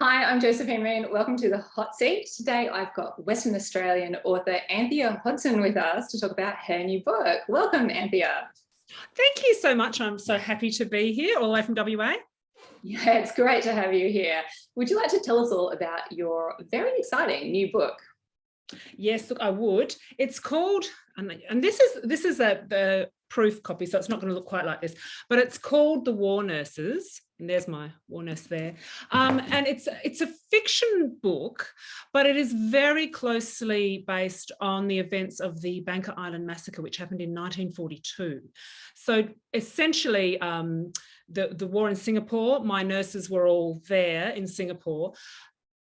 Hi, I'm Josephine. Welcome to the Hot Seat. Today I've got Western Australian author Anthea Hodgson with us to talk about her new book. Welcome, Anthea. Thank you so much. I'm so happy to be here all the way from WA. Yeah, it's great to have you here. Would you like to tell us all about your very exciting new book? Yes, look, I would. It's called, and this is the proof copy, so it's not going to look quite like this, but it's called The War Nurses. And there's my war nurse there. And it's a fiction book, but it is very closely based on the events of the Banker Island massacre, which happened in 1942. So essentially, the war in Singapore, my nurses were all there in Singapore.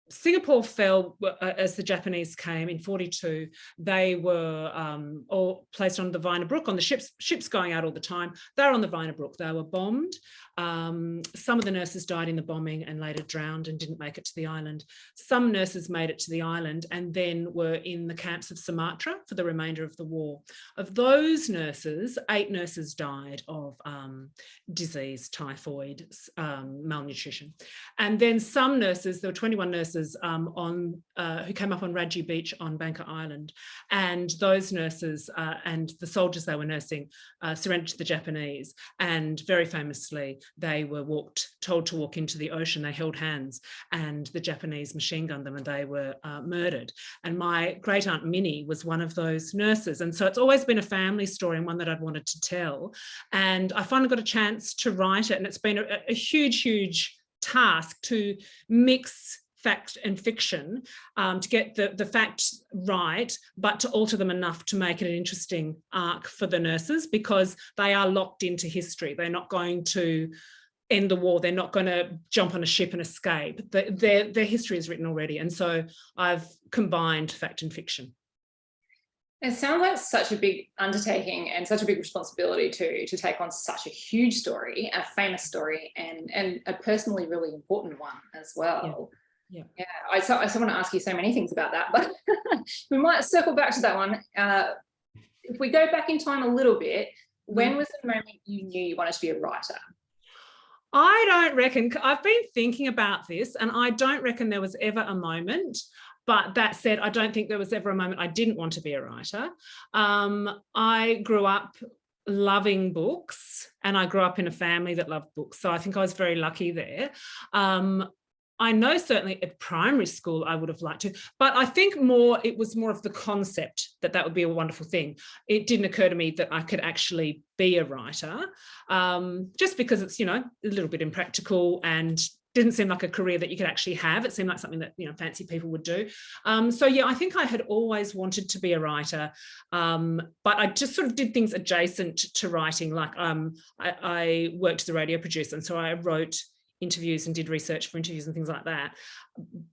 Singapore fell as the Japanese came in 42. They were all placed on the Viner Brook, on the ships going out all the time. They were on the Viner Brook. They were bombed. Some of the nurses died in the bombing and later drowned and didn't make it to the island. Some nurses made it to the island and then were in the camps of Sumatra for the remainder of the war. Of those nurses, 8 nurses died of disease, typhoid, malnutrition. And then some nurses, there were 21 nurses who came up on Raji Beach on Banker Island, and those nurses and the soldiers they were nursing surrendered to the Japanese, and very famously they were told to walk into the ocean. They held hands and the Japanese machine gunned them and they were murdered. And my great aunt Minnie was one of those nurses, and so it's always been a family story and one that I'd wanted to tell, and I finally got a chance to write it, and it's been a huge task to mix fact and fiction, to get the facts right, but to alter them enough to make it an interesting arc for the nurses, because they are locked into history. They're not going to end the war. They're not going to jump on a ship and escape. Their history is written already. And so I've combined fact and fiction. It sounds like such a big undertaking and such a big responsibility to take on such a huge story, a famous story, and a personally really important one as well. Yeah. I want to ask you so many things about that, but we might circle back to that one. If we go back in time a little bit, when was the moment you knew you wanted to be a writer? I don't reckon. I've been thinking about this, and I don't reckon there was ever a moment. But that said, I don't think there was ever a moment I didn't want to be a writer. I grew up loving books, and I grew up in a family that loved books. So I think I was very lucky there. I know certainly at primary school I would have liked to, but I think it was more of the concept that would be a wonderful thing. It didn't occur to me that I could actually be a writer, just because it's, a little bit impractical and didn't seem like a career that you could actually have. It seemed like something that, fancy people would do. So yeah, I think I had always wanted to be a writer, but I just sort of did things adjacent to writing. Like I worked as a radio producer, and so I wrote interviews and did research for interviews and things like that,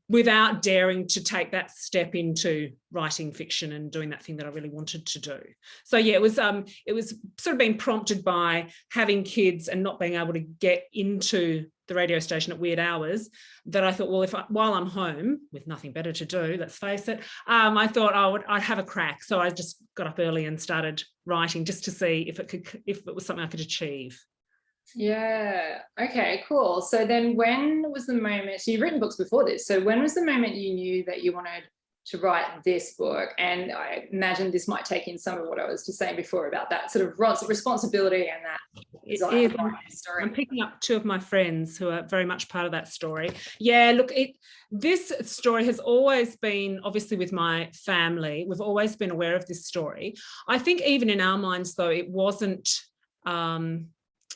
without daring to take that step into writing fiction and doing that thing that I really wanted to do. So yeah, it was sort of being prompted by having kids and not being able to get into the radio station at weird hours, that I thought, well, while I'm home with nothing better to do, let's face it, I thought I'd have a crack. So I just got up early and started writing, just to see if it was something I could achieve. Yeah. Okay, cool. So then when was the moment, so you've written books before this, so when was the moment you knew that you wanted to write this book? And I imagine this might take in some of what I was just saying before about that sort of responsibility and that story. I'm picking up 2 of my friends who are very much part of that story. Yeah, look, this story has always been, obviously with my family, we've always been aware of this story. I think even in our minds, though, it wasn't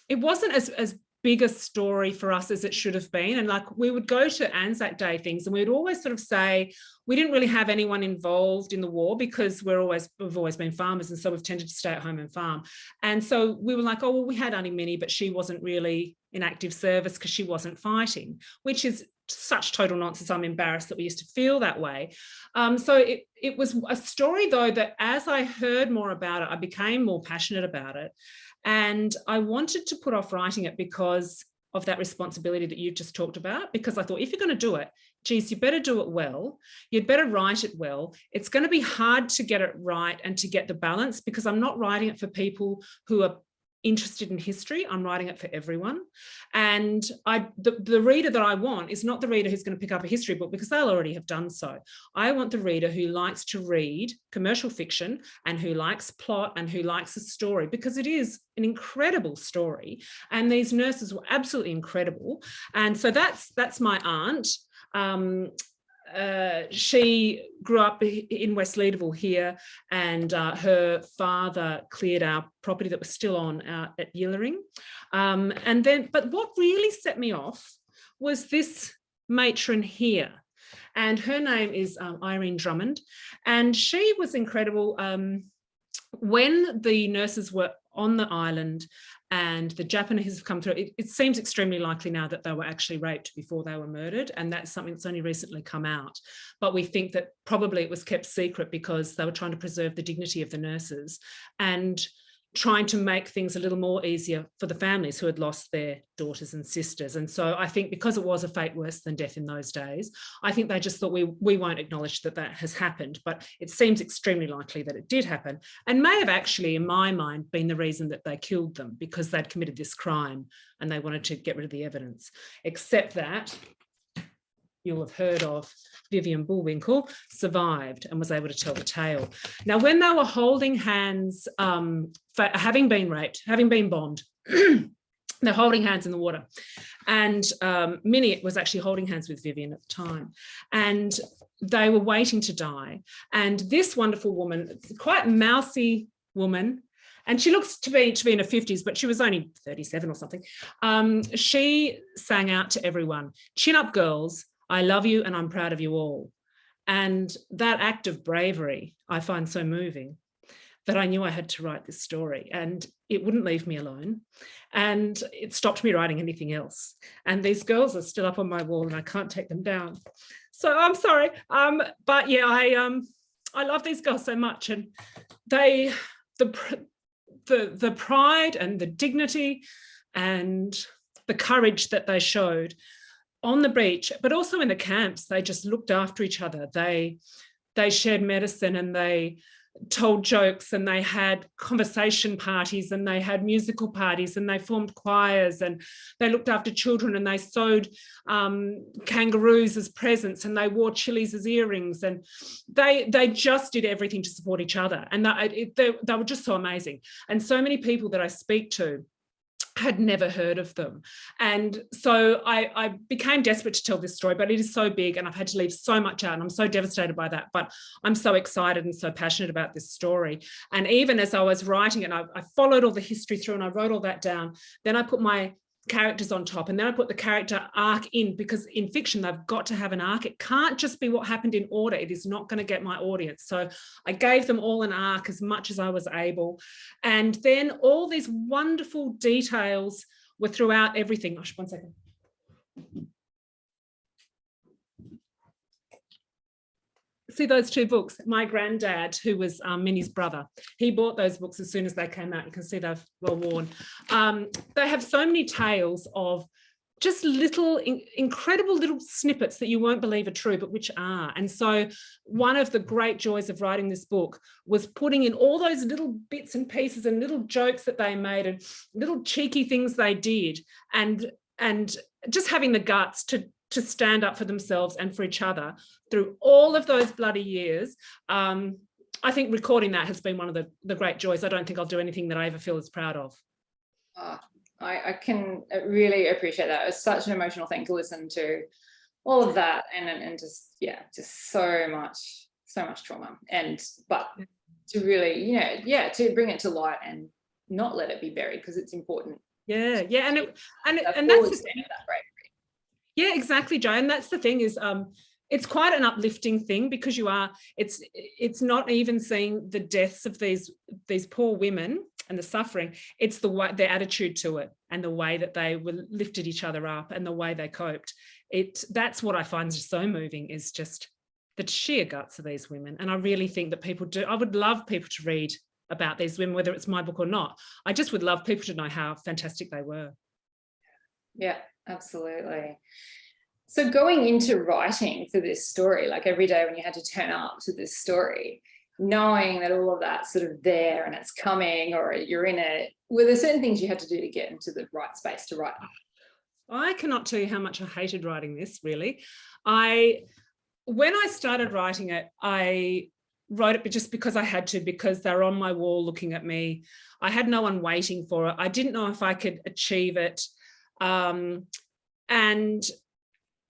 as big a story for us as it should have been. And like, we would go to Anzac Day things and we would always sort of say, we didn't really have anyone involved in the war because we've always been farmers, and so we've tended to stay at home and farm. And so we were like, oh, well, we had Auntie Minnie, but she wasn't really in active service because she wasn't fighting, which is such total nonsense. I'm embarrassed that we used to feel that way. So it was a story, though, that as I heard more about it, I became more passionate about it. And I wanted to put off writing it because of that responsibility that you've just talked about, because I thought, if you're going to do it, geez, you better do it well. You'd better write it well. It's going to be hard to get it right and to get the balance, because I'm not writing it for people who are interested in history. I'm writing it for everyone. And the reader that I want is not the reader who's going to pick up a history book, because they'll already have done so. I want the reader who likes to read commercial fiction and who likes plot and who likes a story, because it is an incredible story. And these nurses were absolutely incredible. And so that's my aunt. She grew up in West Leederville here, and her father cleared our property that was still on out at Yillering. But what really set me off was this matron here, and her name is Irene Drummond, and she was incredible. When the nurses were on the island and the Japanese have come through, it seems extremely likely now that they were actually raped before they were murdered, and that's something that's only recently come out. But we think that probably it was kept secret because they were trying to preserve the dignity of the nurses and trying to make things a little more easier for the families who had lost their daughters and sisters. And so I think because it was a fate worse than death in those days, I think they just thought we won't acknowledge that that has happened, but it seems extremely likely that it did happen, and may have actually, in my mind, been the reason that they killed them, because they'd committed this crime and they wanted to get rid of the evidence. Except that you'll have heard of Vivian Bullwinkle, survived and was able to tell the tale. Now, when they were holding hands for having been raped, having been bombed, they're holding hands in the water. And Minnie was actually holding hands with Vivian at the time. And they were waiting to die. And this wonderful woman, quite mousy woman, and she looks to be in her 50s, but she was only 37 or something. She sang out to everyone, "Chin up, girls. I love you and I'm proud of you all." And that act of bravery I find so moving that I knew I had to write this story, and it wouldn't leave me alone. And it stopped me writing anything else. And these girls are still up on my wall and I can't take them down. So I'm sorry. But yeah, I love these girls so much, and the pride and the dignity and the courage that they showed on the beach, but also in the camps. They just looked after each other. They shared medicine, and they told jokes, and they had conversation parties, and they had musical parties, and they formed choirs, and they looked after children, and they sewed kangaroos as presents, and they wore chilies as earrings, and they just did everything to support each other. And they were just so amazing. And so many people that I speak to had never heard of them. And so I became desperate to tell this story, but it is so big and I've had to leave so much out, and I'm so devastated by that. But I'm so excited and so passionate about this story. And even as I was writing it, I followed all the history through and I wrote all that down. Then I put my characters on top, and then I put the character arc in, because in fiction they've got to have an arc. It can't just be what happened in order. It is not going to get my audience. So I gave them all an arc as much as I was able, and then all these wonderful details were throughout everything. Gosh, 1 second. See those two books? My granddad, who was Minnie's brother, he bought those books as soon as they came out. You can see they're well worn. They have so many tales of just little, incredible little snippets that you won't believe are true, but which are. And so one of the great joys of writing this book was putting in all those little bits and pieces and little jokes that they made and little cheeky things they did, and just having the guts to stand up for themselves and for each other through all of those bloody years. I think recording that has been one of the great joys. I don't think I'll do anything that I ever feel as proud of. I can really appreciate that. It's such an emotional thing to listen to all of that, and just so much trauma, but to really, to bring it to light and not let it be buried, because it's important. And that's the thing. Yeah, exactly, Jo. And that's the thing is, it's quite an uplifting thing, because it's not even seeing the deaths of these poor women and the suffering. It's their attitude to it, and the way that they lifted each other up, and the way they coped. That's what I find so moving, is just the sheer guts of these women. And I really think that I would love people to read about these women, whether it's my book or not. I just would love people to know how fantastic they were. Yeah, absolutely. So going into writing for this story, like every day when you had to turn up to this story, knowing that all of that's sort of there and it's coming, or you're in it, were there certain things you had to do to get into the right space to write? I cannot tell you how much I hated writing this, really. When I started writing it, I wrote it just because I had to, because they're on my wall looking at me. I had no one waiting for it. I didn't know if I could achieve it. And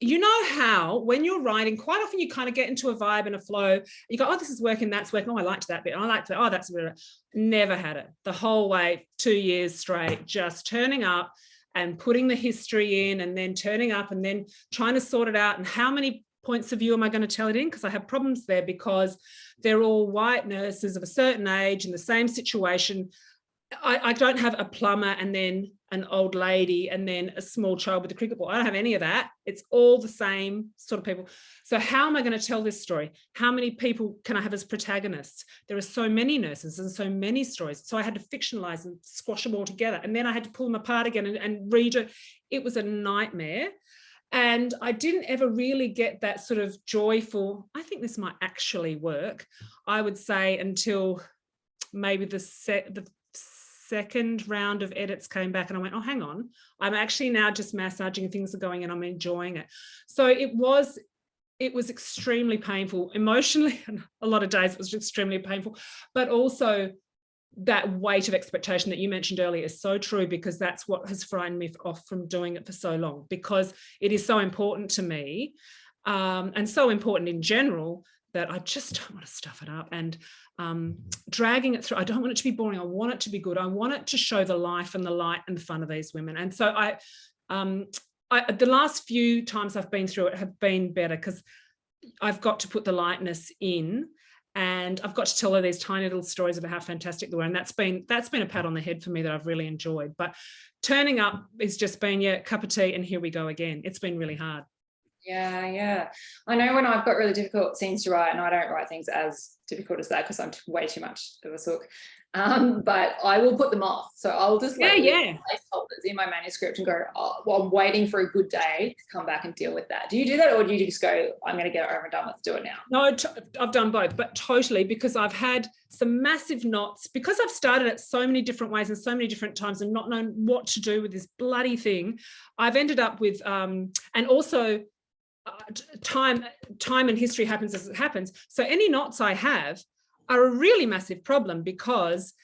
you know how when you're writing, quite often you kind of get into a vibe and a flow. You go, oh, this is working, that's working. Oh, I liked that bit. I liked that. Oh, that's weird. Never had it the whole way, 2 years straight, just turning up and putting the history in, and then turning up and then trying to sort it out. And how many points of view am I going to tell it in? Because I have problems there, because they're all white nurses of a certain age in the same situation. I don't have a plumber and then an old lady and then a small child with a cricket ball. I don't have any of that. It's all the same sort of people. So how am I going to tell this story? How many people can I have as protagonists? There are so many nurses and so many stories. So I had to fictionalize and squash them all together. And then I had to pull them apart again and redo. It was a nightmare. And I didn't ever really get that sort of joyful, I think this might actually work, I would say, until maybe the second round of edits came back, and I went, oh, hang on, I'm actually now just massaging, things are going and I'm enjoying it. So it was extremely painful emotionally, and a lot of days it was extremely painful, but also that weight of expectation that you mentioned earlier is so true, because that's what has frightened me off from doing it for so long, because it is so important to me, and so important in general, that I just don't want to stuff it up and dragging it through. I don't want it to be boring. I want it to be good. I want it to show the life and the light and the fun of these women. And so the last few times I've been through it have been better, because I've got to put the lightness in, and I've got to tell her these tiny little stories about how fantastic they were. And that's been a pat on the head for me that I've really enjoyed. But turning up has just been, yeah, cup of tea and here we go again. It's been really hard. Yeah. I know when I've got really difficult scenes to write, and I don't write things as difficult as that because I'm way too much of a sook, but I will put them off. So I'll just placeholders in my manuscript and go, oh, well, I'm waiting for a good day to come back and deal with that. Do you do that, or do you just go, I'm going to get it over and done with, do it now? No, I've done both, but totally, because I've had some massive knots, because I've started it so many different ways and so many different times and not known what to do with this bloody thing. I've ended up with, and also, time and history happens as it happens. So any knots I have are a really massive problem, because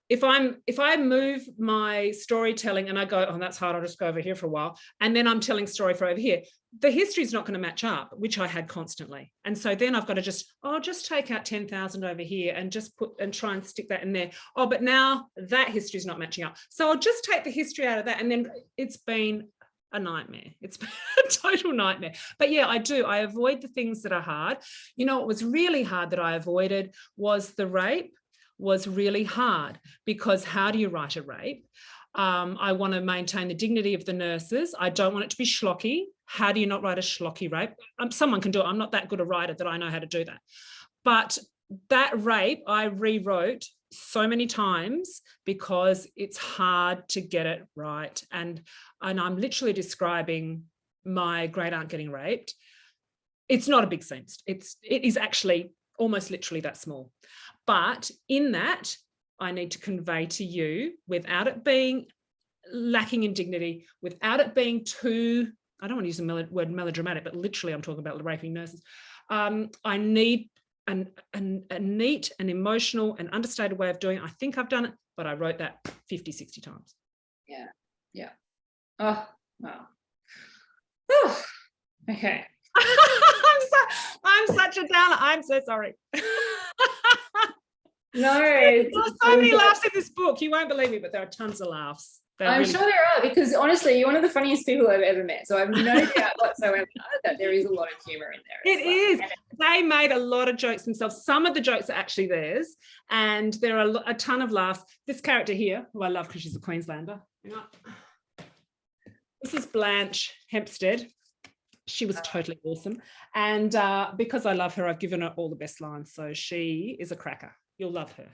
if I move my storytelling and I go, oh, that's hard, I'll just go over here for a while, and then I'm telling story for over here, the history is not going to match up, which I had constantly. And so then I've got to just take out 10,000 over here and just put and try and stick that in there. Oh, but now that history is not matching up, so I'll just take the history out of that. And then it's been a nightmare. It's been a total nightmare. But yeah, I avoid the things that are hard. You know, what was really hard that I avoided was the rape. Was really hard, because how do you write a rape? I want to maintain the dignity of the nurses. I don't want it to be schlocky. How do you not write a schlocky rape? Someone can do it. I'm not that good a writer that I know how to do that. But that rape I rewrote so many times, because it's hard to get it right. And I'm literally describing my great aunt getting raped. It's not a big scene. It is actually almost literally that small. But in that, I need to convey to you, without it being lacking in dignity, without it being too, I don't want to use the word melodramatic, but literally I'm talking about the raping nurses. I need a neat and emotional and understated way of doing it. I think I've done it, but I wrote that 50, 60 times. Yeah. Oh, wow. Oh, okay. I'm such a downer. I'm so sorry. No, there's so many laughs in this book. You won't believe me, but there are tons of laughs. I'm sure there are, because honestly, you're one of the funniest people I've ever met. So I've no doubt whatsoever that there is a lot of humour in there. It is. They made a lot of jokes themselves. Some of the jokes are actually theirs, and there are a ton of laughs. This character here, who I love because she's a Queenslander. This is Blanche Hempstead. She was totally awesome. And because I love her, I've given her all the best lines. So she is a cracker. You'll love her.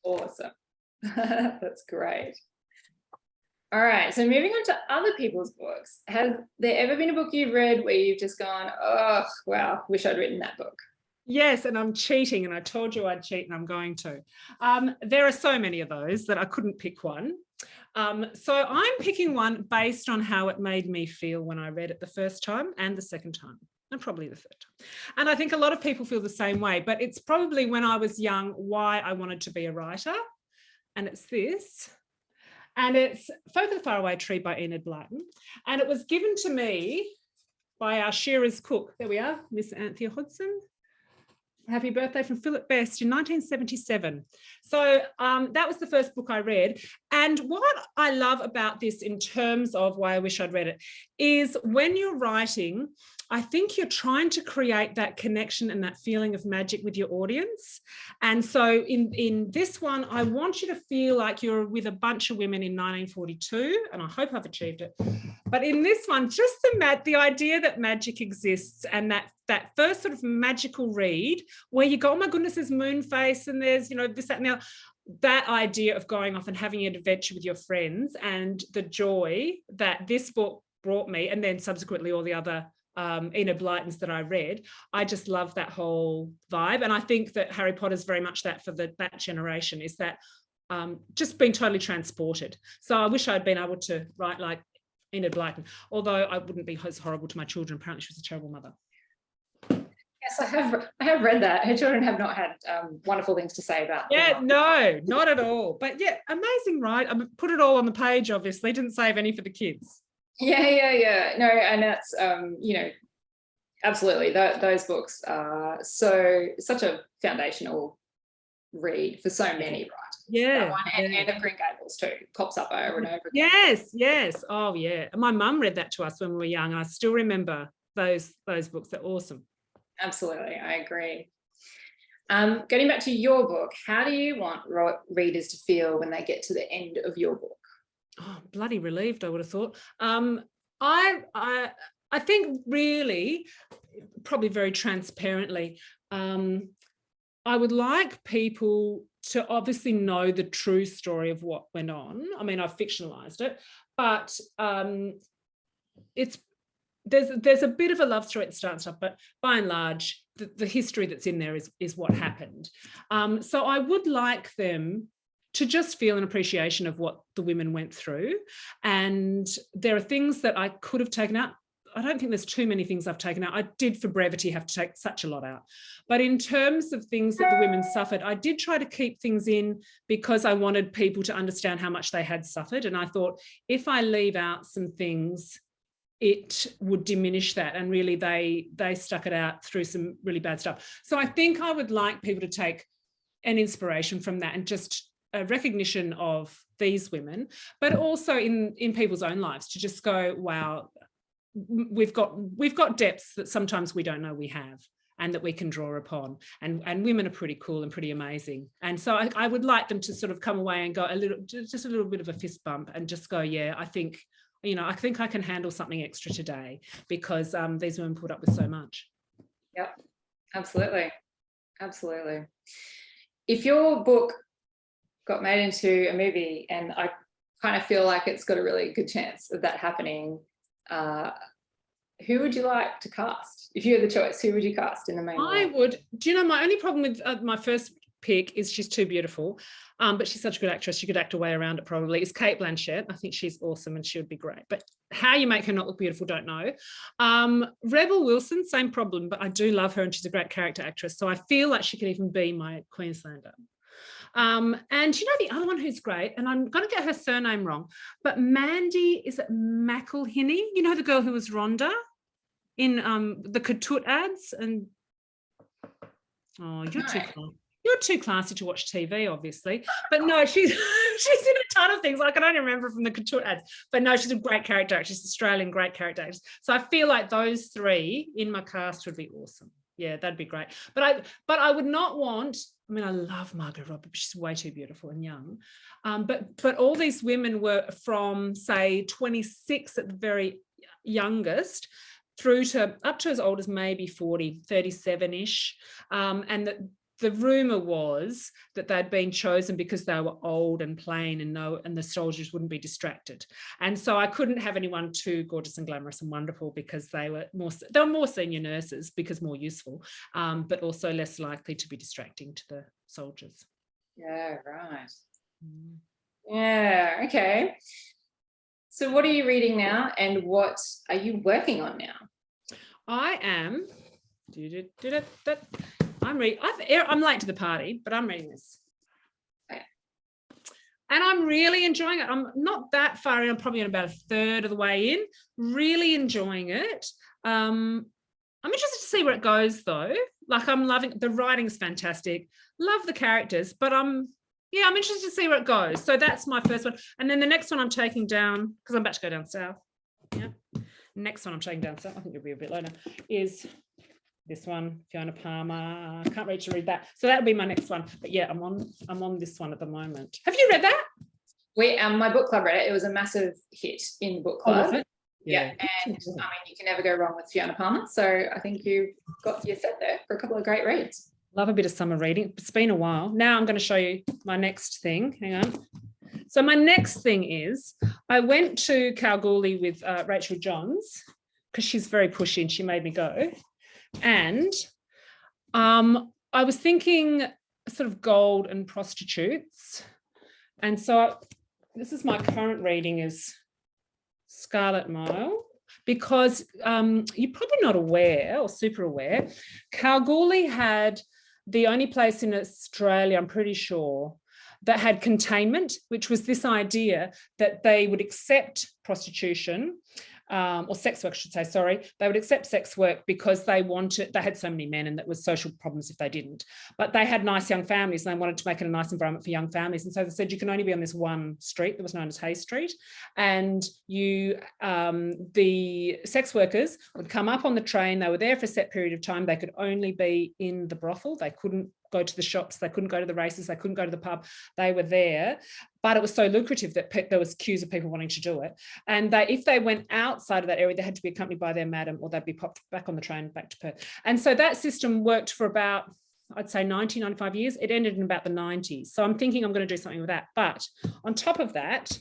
Awesome. That's great. All right. So moving on to other people's books. Has there ever been a book you've read where you've just gone, oh, wow, wish I'd written that book? Yes, and I'm cheating, and I told you I'd cheat, and I'm going to. There are so many of those that I couldn't pick one. So I'm picking one based on how it made me feel when I read it the first time and the second time, and probably the third time. And I think a lot of people feel the same way, but it's probably when I was young why I wanted to be a writer. And it's this. And it's Folk of the Faraway Tree by Enid Blyton. And it was given to me by our shearer's cook. There we are, Miss Anthea Hodgson. Happy birthday from Philip Best in 1977. So that was the first book I read. And what I love about this in terms of why I wish I'd read it is when you're writing, I think you're trying to create that connection and that feeling of magic with your audience. And so in this one, I want you to feel like you're with a bunch of women in 1942, and I hope I've achieved it. But in this one, just the idea that magic exists, and that first sort of magical read where you go, oh my goodness, there's Moonface and there's, this, that, and the other. That idea of going off and having an adventure with your friends and the joy that this book brought me, and then subsequently all the other Enid Blytons that I read, I just love that whole vibe. And I think that Harry Potter is very much that for that generation, is that just being totally transported. So I wish I'd been able to write like Enid Blyton, although I wouldn't be as horrible to my children. Apparently she was a terrible mother. Yes, I have read that. Her children have not had wonderful things to say about. Yeah, no, not at all. But yeah, amazing, right? I put it all on the page, obviously. Didn't save any for the kids. Yeah. No, and that's absolutely. Those books are such a foundational read for so many, right? Yeah. That one, and of Green Gables too, pops up over and over again. Yes. Oh yeah. My mum read that to us when we were young, and I still remember those books. They're awesome. Absolutely, I agree. Getting back to your book, how do you want readers to feel when they get to the end of your book? Oh, bloody relieved, I would have thought. I think really, probably very transparently, I would like people to obviously know the true story of what went on. I mean, I've fictionalized it, but there's a bit of a love story at the start and stuff, but by and large, the history that's in there is what happened. So I would like them to just feel an appreciation of what the women went through. And there are things that I could have taken out. I don't think there's too many things I've taken out. I did, for brevity, have to take such a lot out. But in terms of things that the women suffered, I did try to keep things in because I wanted people to understand how much they had suffered. And I thought, if I leave out some things, it would diminish that. And really, they stuck it out through some really bad stuff. So I think I would like people to take an inspiration from that, and just a recognition of these women, but also in people's own lives, to just go, wow, we've got depths that sometimes we don't know we have, and that we can draw upon, and women are pretty cool and pretty amazing. And so I would like them to sort of come away and go just a little bit of a fist bump, and just go, yeah, I think I can handle something extra today, because these women put up with so much. Yep, absolutely. If your book got made into a movie, and I kind of feel like it's got a really good chance of that happening, who would you like to cast? If you had the choice, who would you cast in the main role? I would. Do you know, my only problem with my first pick is she's too beautiful, but she's such a good actress, she could act her way around it probably, is Cate Blanchett. I think she's awesome and she would be great, but how you make her not look beautiful, don't know. Rebel Wilson, same problem, but I do love her and she's a great character actress, so I feel like she could even be my Queenslander. And you know the other one who's great, and I'm going to get her surname wrong, but Mandy, is it McElhinney? You know, the girl who was Rhonda in the Katut ads? And you're too classy to watch TV, obviously. But no, she's in a ton of things. I can only remember from the Katut ads. But no, she's a great character actress. She's Australian, great character actress. So I feel like those three in my cast would be awesome. Yeah, that'd be great. But I would not want, I mean, I love Margot Robbie, but she's way too beautiful and young. But all these women were from, say, 26 at the very youngest, through to up to as old as maybe 40, 37-ish. And the rumor was that they'd been chosen because they were old and plain and the soldiers wouldn't be distracted. And so I couldn't have anyone too gorgeous and glamorous and wonderful, because they were more senior nurses, because more useful, but also less likely to be distracting to the soldiers. Yeah, right. Yeah, okay. So what are you reading now, and what are you working on now? I am. I'm late to the party, but I'm reading this. Okay. And I'm really enjoying it. I'm not that far in. I'm probably about a third of the way in. Really enjoying it. I'm interested to see where it goes, though. Like, I'm loving the writing's fantastic. Love the characters, but I'm interested to see where it goes. So that's my first one. And then the next one I'm taking down, because I'm about to go down south. Yeah. Next one I'm taking down south, I think it'll be a bit later, is this one, Fiona Palmer. I can't reach to read that. So that'll be my next one. But yeah, I'm on this one at the moment. Have you read that? My book club read it. It was a massive hit in the book club. Oh, yeah. And I mean, you can never go wrong with Fiona Palmer. So I think you're set there for a couple of great reads. Love a bit of summer reading. It's been a while. Now I'm going to show you my next thing. Hang on. So my next thing is, I went to Kalgoorlie with Rachel Johns, because she's very pushy and she made me go. And I was thinking sort of gold and prostitutes. And so this is my current reading, is Scarlet Mile, because you're probably not aware or super aware, Kalgoorlie had the only place in Australia, I'm pretty sure, that had containment, which was this idea that they would accept prostitution, or sex work, I should say, sorry. They would accept sex work because they had so many men, and that was social problems if they didn't. But they had nice young families, and they wanted to make it a nice environment for young families. And so they said, you can only be on this one street that was known as Hay Street. And the sex workers would come up on the train. They were there for a set period of time. They could only be in the brothel. They couldn't go to the shops. They couldn't go to the races. They couldn't go to the pub. They were there. But it was so lucrative that there was queues of people wanting to do it. And if they went outside of that area, they had to be accompanied by their madam, or they'd be popped back on the train back to Perth. And so that system worked for about, I'd say 90, 95 years. It ended in about the 90s. So I'm thinking I'm going to do something with that. But on top of that,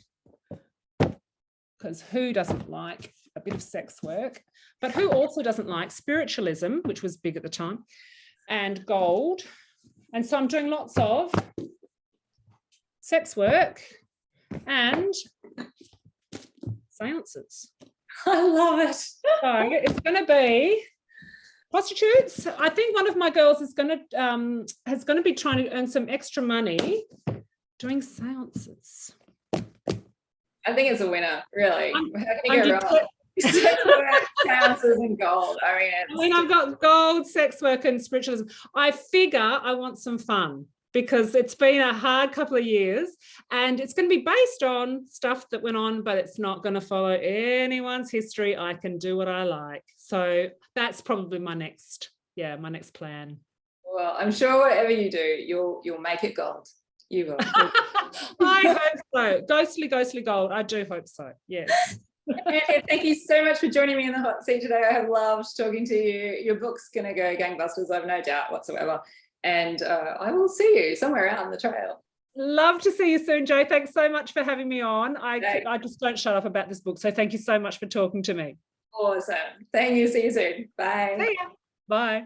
because who doesn't like a bit of sex work? But who also doesn't like spiritualism, which was big at the time, and gold. And so I'm doing lots of sex work and seances. I love it. So it's going to be prostitutes. I think one of my girls is going to be trying to earn some extra money doing seances. I think it's a winner, really. How can you go wrong? Sex work, seances, and gold. I mean, I've got gold, sex work, and spiritualism. I figure I want some fun, because it's been a hard couple of years, and it's going to be based on stuff that went on, but it's not going to follow anyone's history. I can do what I like. So that's probably my next plan. Well, I'm sure whatever you do, you'll make it gold. You will. I hope so. Ghostly gold. I do hope so. Yes. Anthea, thank you so much for joining me in the hot seat today. I have loved talking to you. Your book's going to go gangbusters, I have no doubt whatsoever. And I will see you somewhere out on the trail. Love to see you soon, Jo. Thanks so much for having me on. I just don't shut up about this book. So thank you so much for talking to me. Awesome. Thank you. See you soon. Bye. See ya. Bye.